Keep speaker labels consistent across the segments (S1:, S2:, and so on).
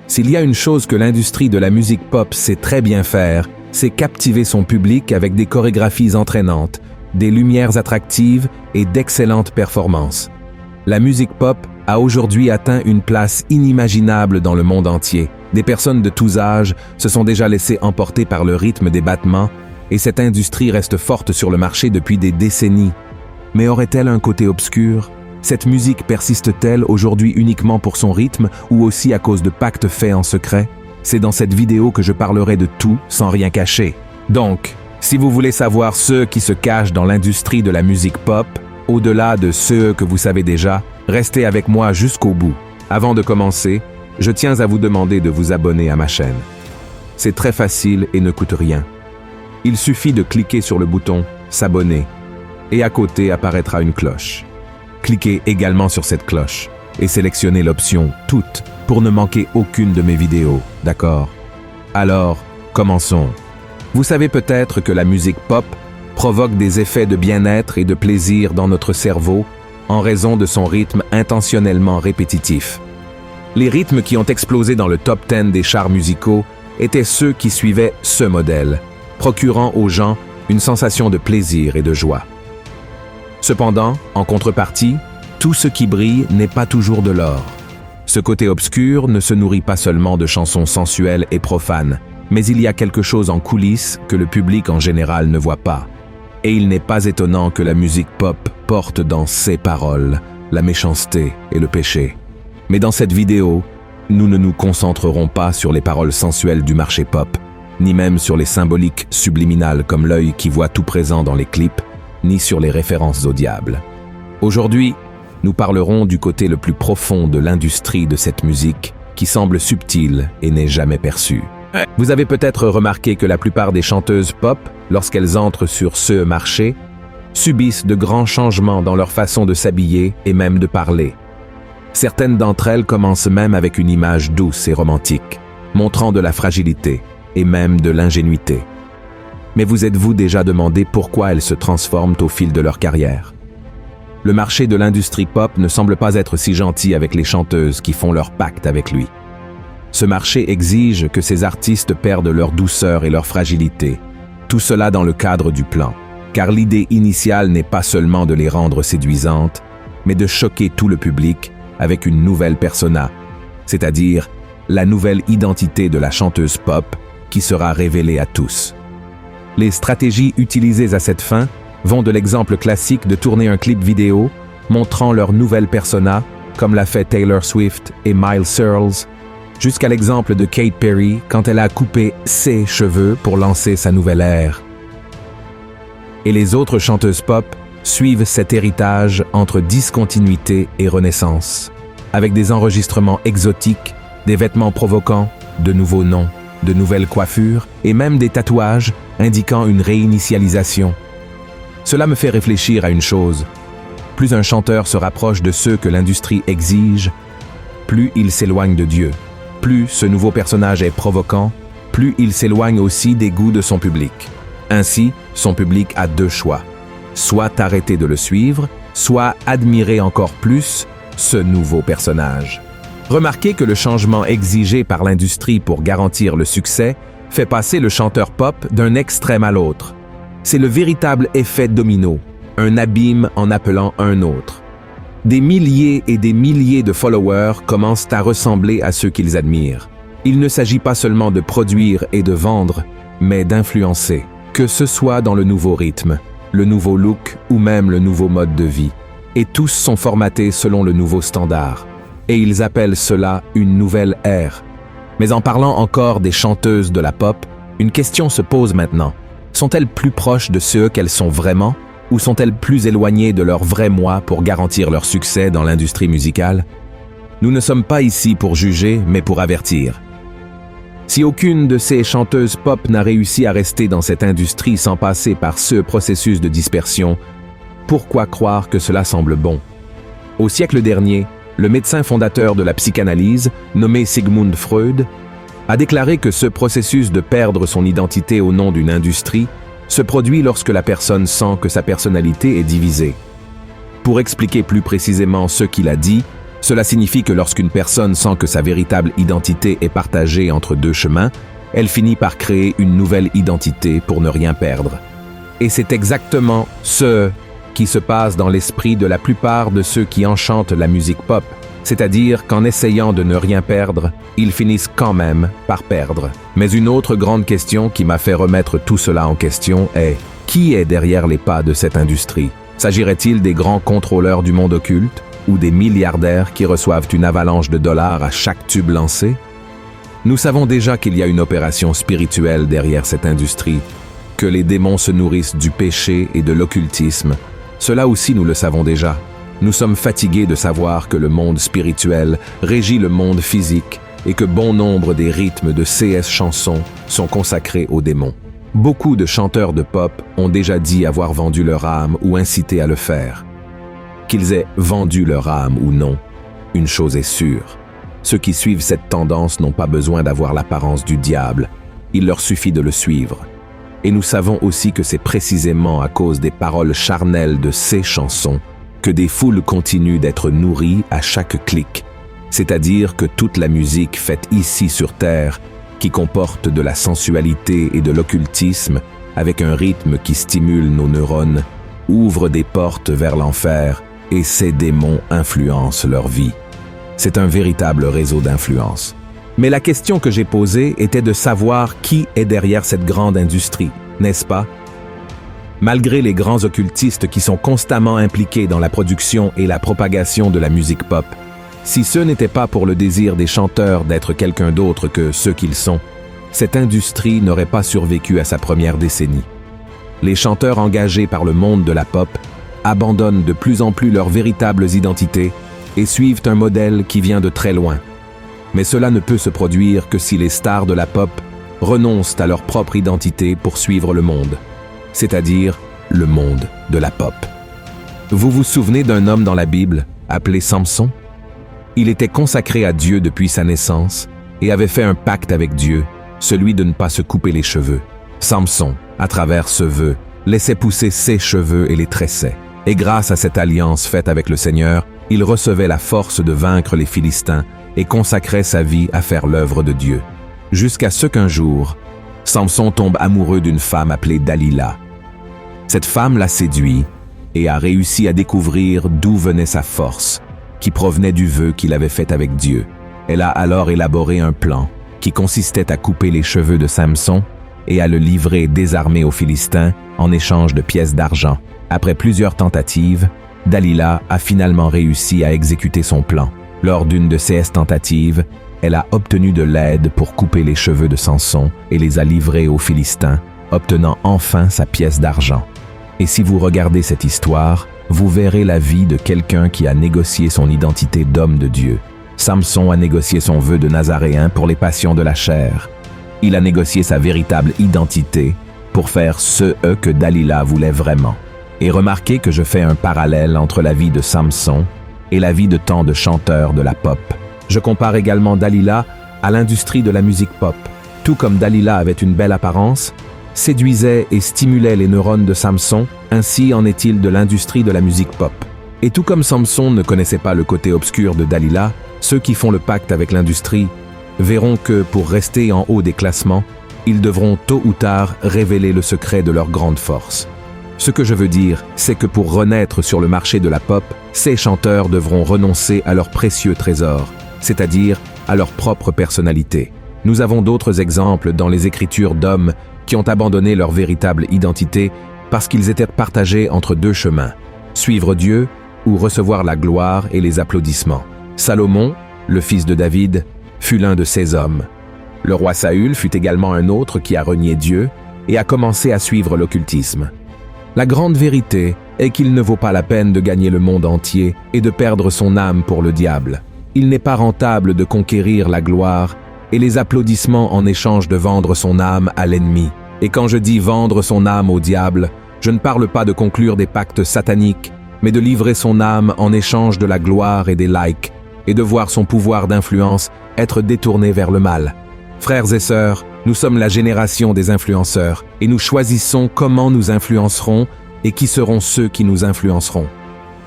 S1: S'il y a une chose que l'industrie de la musique pop sait très bien faire, c'est captiver son public avec des chorégraphies entraînantes, des lumières attractives et d'excellentes performances. La musique pop a aujourd'hui atteint une place inimaginable dans le monde entier. Des personnes de tous âges se sont déjà laissées emporter par le rythme des battements et cette industrie reste forte sur le marché depuis des décennies. Mais aurait-elle un côté obscur? Cette musique persiste-t-elle aujourd'hui uniquement pour son rythme ou aussi à cause de pactes faits en secret? C'est dans cette vidéo que je parlerai de tout sans rien cacher. Donc, si vous voulez savoir ceux qui se cachent dans l'industrie de la musique pop, au-delà de ceux que vous savez déjà, restez avec moi jusqu'au bout. Avant de commencer, je tiens à vous demander de vous abonner à ma chaîne. C'est très facile et ne coûte rien. Il suffit de cliquer sur le bouton « S'abonner » et à côté apparaîtra une cloche. Cliquez également sur cette cloche et sélectionnez l'option « Toutes » pour ne manquer aucune de mes vidéos, d'accord? Alors, commençons. Vous savez peut-être que la musique pop provoque des effets de bien-être et de plaisir dans notre cerveau en raison de son rythme intentionnellement répétitif. Les rythmes qui ont explosé dans le top 10 des charts musicaux étaient ceux qui suivaient ce modèle, procurant aux gens une sensation de plaisir et de joie. Cependant, en contrepartie, tout ce qui brille n'est pas toujours de l'or. Ce côté obscur ne se nourrit pas seulement de chansons sensuelles et profanes, mais il y a quelque chose en coulisses que le public en général ne voit pas. Et il n'est pas étonnant que la musique pop porte dans ses paroles la méchanceté et le péché. Mais dans cette vidéo, nous ne nous concentrerons pas sur les paroles sensuelles du marché pop, ni même sur les symboliques subliminales comme l'œil qui voit tout présent dans les clips, ni sur les références au diable. Aujourd'hui, nous parlerons du côté le plus profond de l'industrie de cette musique qui semble subtile et n'est jamais perçue. Vous avez peut-être remarqué que la plupart des chanteuses pop, lorsqu'elles entrent sur ce marché, subissent de grands changements dans leur façon de s'habiller et même de parler. Certaines d'entre elles commencent même avec une image douce et romantique, montrant de la fragilité et même de l'ingénuité. Mais vous êtes-vous déjà demandé pourquoi elles se transforment au fil de leur carrière? Le marché de l'industrie pop ne semble pas être si gentil avec les chanteuses qui font leur pacte avec lui. Ce marché exige que ces artistes perdent leur douceur et leur fragilité, tout cela dans le cadre du plan, car l'idée initiale n'est pas seulement de les rendre séduisantes, mais de choquer tout le public avec une nouvelle persona, c'est-à-dire la nouvelle identité de la chanteuse pop qui sera révélée à tous. Les stratégies utilisées à cette fin vont de l'exemple classique de tourner un clip vidéo montrant leur nouvelle persona, comme l'a fait Taylor Swift et Miley Cyrus, jusqu'à l'exemple de Katy Perry quand elle a coupé ses cheveux pour lancer sa nouvelle ère. Et les autres chanteuses pop suivent cet héritage entre discontinuité et renaissance, avec des enregistrements exotiques, des vêtements provocants, de nouveaux noms, de nouvelles coiffures et même des tatouages indiquant une réinitialisation. Cela me fait réfléchir à une chose. Plus un chanteur se rapproche de ceux que l'industrie exige, plus il s'éloigne de Dieu. Plus ce nouveau personnage est provoquant, plus il s'éloigne aussi des goûts de son public. Ainsi, son public a deux choix. Soit arrêter de le suivre, soit admirer encore plus ce nouveau personnage. Remarquez que le changement exigé par l'industrie pour garantir le succès fait passer le chanteur pop d'un extrême à l'autre. C'est le véritable effet domino, un abîme en appelant un autre. Des milliers et des milliers de followers commencent à ressembler à ceux qu'ils admirent. Il ne s'agit pas seulement de produire et de vendre, mais d'influencer, que ce soit dans le nouveau rythme, le nouveau look ou même le nouveau mode de vie. Et tous sont formatés selon le nouveau standard. Et ils appellent cela une nouvelle ère. Mais en parlant encore des chanteuses de la pop, une question se pose maintenant. Sont-elles plus proches de ceux qu'elles sont vraiment, ou sont-elles plus éloignées de leur vrai moi pour garantir leur succès dans l'industrie musicale? Nous ne sommes pas ici pour juger, mais pour avertir. Si aucune de ces chanteuses pop n'a réussi à rester dans cette industrie sans passer par ce processus de dispersion, pourquoi croire que cela semble bon? Au siècle dernier, le médecin fondateur de la psychanalyse, nommé Sigmund Freud, a déclaré que ce processus de perdre son identité au nom d'une industrie se produit lorsque la personne sent que sa personnalité est divisée. Pour expliquer plus précisément ce qu'il a dit, Cela signifie que lorsqu'une personne sent que sa véritable identité est partagée entre deux chemins, elle finit par créer une nouvelle identité pour ne rien perdre. Et c'est exactement ce qui se passe dans l'esprit de la plupart de ceux qui enchantent la musique pop, c'est-à-dire qu'en essayant de ne rien perdre, ils finissent quand même par perdre. Mais une autre grande question qui m'a fait remettre tout cela en question est: qui est derrière les pas de cette industrie? S'agirait-il des grands contrôleurs du monde occulte ou des milliardaires qui reçoivent une avalanche de dollars à chaque tube lancé? Nous savons déjà qu'il y a une opération spirituelle derrière cette industrie, que les démons se nourrissent du péché et de l'occultisme. Cela aussi nous le savons déjà. Nous sommes fatigués de savoir que le monde spirituel régit le monde physique et que bon nombre des rythmes de CS chansons sont consacrés aux démons. Beaucoup de chanteurs de pop ont déjà dit avoir vendu leur âme ou incité à le faire. Qu'ils aient vendu leur âme ou non, une chose est sûre. Ceux qui suivent cette tendance n'ont pas besoin d'avoir l'apparence du diable, il leur suffit de le suivre. Et nous savons aussi que c'est précisément à cause des paroles charnelles de ces chansons que des foules continuent d'être nourries à chaque clic, c'est-à-dire que toute la musique faite ici sur Terre, qui comporte de la sensualité et de l'occultisme, avec un rythme qui stimule nos neurones, ouvre des portes vers l'enfer et ces démons influencent leur vie. C'est un véritable réseau d'influence. Mais la question que j'ai posée était de savoir qui est derrière cette grande industrie, n'est-ce pas? Malgré les grands occultistes qui sont constamment impliqués dans la production et la propagation de la musique pop, si ce n'était pas pour le désir des chanteurs d'être quelqu'un d'autre que ceux qu'ils sont, cette industrie n'aurait pas survécu à sa première décennie. Les chanteurs engagés par le monde de la pop abandonnent de plus en plus leurs véritables identités et suivent un modèle qui vient de très loin. Mais cela ne peut se produire que si les stars de la pop renoncent à leur propre identité pour suivre le monde, c'est-à-dire le monde de la pop. Vous vous souvenez d'un homme dans la Bible appelé Samson? Il était consacré à Dieu depuis sa naissance et avait fait un pacte avec Dieu, celui de ne pas se couper les cheveux. Samson, à travers ce vœu, laissait pousser ses cheveux et les tressait. Et grâce à cette alliance faite avec le Seigneur, il recevait la force de vaincre les Philistins et consacrait sa vie à faire l'œuvre de Dieu. Jusqu'à ce qu'un jour, Samson tombe amoureux d'une femme appelée Dalila. Cette femme l'a séduit et a réussi à découvrir d'où venait sa force, qui provenait du vœu qu'il avait fait avec Dieu. Elle a alors élaboré un plan qui consistait à couper les cheveux de Samson et à le livrer désarmé aux Philistins en échange de pièces d'argent. Après plusieurs tentatives, Dalila a finalement réussi à exécuter son plan. Lors d'une de ces tentatives, elle a obtenu de l'aide pour couper les cheveux de Samson et les a livrés aux Philistins, obtenant enfin sa pièce d'argent. Et si vous regardez cette histoire, vous verrez la vie de quelqu'un qui a négocié son identité d'homme de Dieu. Samson a négocié son vœu de Nazaréen pour les passions de la chair. Il a négocié sa véritable identité pour faire ce que Dalila voulait vraiment. Et remarquez que je fais un parallèle entre la vie de Samson et la vie de tant de chanteurs de la pop. Je compare également Dalila à l'industrie de la musique pop. Tout comme Dalila avait une belle apparence, séduisait et stimulait les neurones de Samson, ainsi en est-il de l'industrie de la musique pop. Et tout comme Samson ne connaissait pas le côté obscur de Dalila, ceux qui font le pacte avec l'industrie verront que pour rester en haut des classements, ils devront tôt ou tard révéler le secret de leur grande force. Ce que je veux dire, c'est que pour renaître sur le marché de la pop, ces chanteurs devront renoncer à leurs précieux trésors, c'est-à-dire à leur propre personnalité. Nous avons d'autres exemples dans les écritures d'hommes qui ont abandonné leur véritable identité parce qu'ils étaient partagés entre deux chemins, suivre Dieu ou recevoir la gloire et les applaudissements. Salomon, le fils de David, fut l'un de ces hommes. Le roi Saül fut également un autre qui a renié Dieu et a commencé à suivre l'occultisme. La grande vérité est qu'il ne vaut pas la peine de gagner le monde entier et de perdre son âme pour le diable. Il n'est pas rentable de conquérir la gloire et les applaudissements en échange de vendre son âme à l'ennemi. Et quand je dis vendre son âme au diable, je ne parle pas de conclure des pactes sataniques, mais de livrer son âme en échange de la gloire et des likes, et de voir son pouvoir d'influence être détourné vers le mal. Frères et sœurs, nous sommes la génération des influenceurs, et nous choisissons comment nous influencerons et qui seront ceux qui nous influenceront.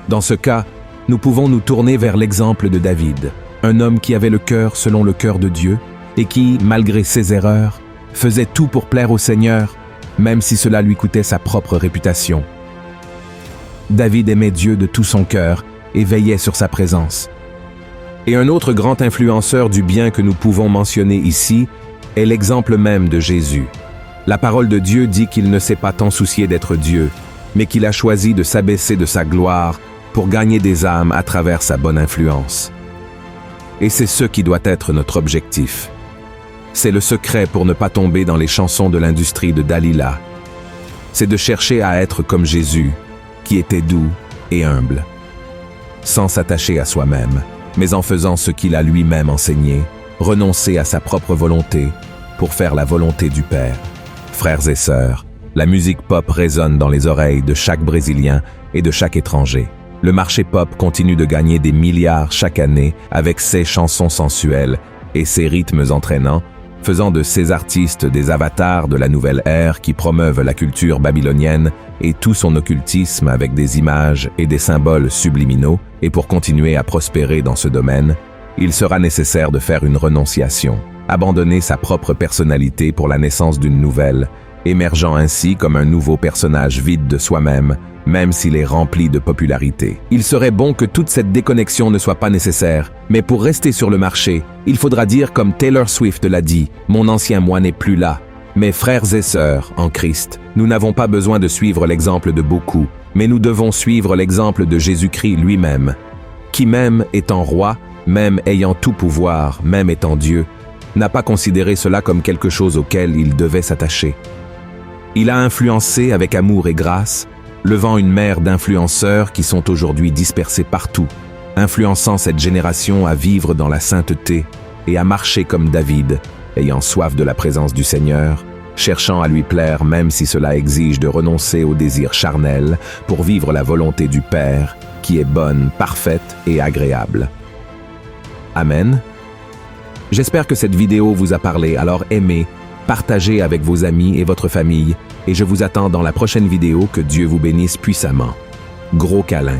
S1: Dans ce cas, nous pouvons nous tourner vers l'exemple de David, un homme qui avait le cœur selon le cœur de Dieu et qui, malgré ses erreurs, faisait tout pour plaire au Seigneur, même si cela lui coûtait sa propre réputation. David aimait Dieu de tout son cœur et veillait sur sa présence. Et un autre grand influenceur du bien que nous pouvons mentionner ici est l'exemple même de Jésus. La parole de Dieu dit qu'il ne s'est pas tant soucié d'être Dieu, mais qu'il a choisi de s'abaisser de sa gloire pour gagner des âmes à travers sa bonne influence. Et c'est ce qui doit être notre objectif. C'est le secret pour ne pas tomber dans les chansons de l'industrie de Dalila. C'est de chercher à être comme Jésus, qui était doux et humble, sans s'attacher à soi-même, mais en faisant ce qu'il a lui-même enseigné, renoncer à sa propre volonté pour faire la volonté du Père. Frères et sœurs, la musique pop résonne dans les oreilles de chaque Brésilien et de chaque étranger. Le marché pop continue de gagner des milliards chaque année avec ses chansons sensuelles et ses rythmes entraînants, faisant de ces artistes des avatars de la nouvelle ère qui promeuvent la culture babylonienne et tout son occultisme avec des images et des symboles subliminaux. Et pour continuer à prospérer dans ce domaine, il sera nécessaire de faire une renonciation, abandonner sa propre personnalité pour la naissance d'une nouvelle, émergeant ainsi comme un nouveau personnage vide de soi-même, même s'il est rempli de popularité. Il serait bon que toute cette déconnexion ne soit pas nécessaire, mais pour rester sur le marché, il faudra dire comme Taylor Swift l'a dit, « Mon ancien moi n'est plus là ». Mes frères et sœurs en Christ, nous n'avons pas besoin de suivre l'exemple de beaucoup, mais nous devons suivre l'exemple de Jésus-Christ lui-même, qui même étant roi, même ayant tout pouvoir, même étant Dieu, n'a pas considéré cela comme quelque chose auquel il devait s'attacher. Il a influencé avec amour et grâce, levant une mer d'influenceurs qui sont aujourd'hui dispersés partout, influençant cette génération à vivre dans la sainteté et à marcher comme David, ayant soif de la présence du Seigneur, cherchant à lui plaire même si cela exige de renoncer aux désirs charnels pour vivre la volonté du Père, qui est bonne, parfaite et agréable. Amen. J'espère que cette vidéo vous a parlé, alors aimez, partagez avec vos amis et votre famille, et je vous attends dans la prochaine vidéo. Que Dieu vous bénisse puissamment. Gros câlin.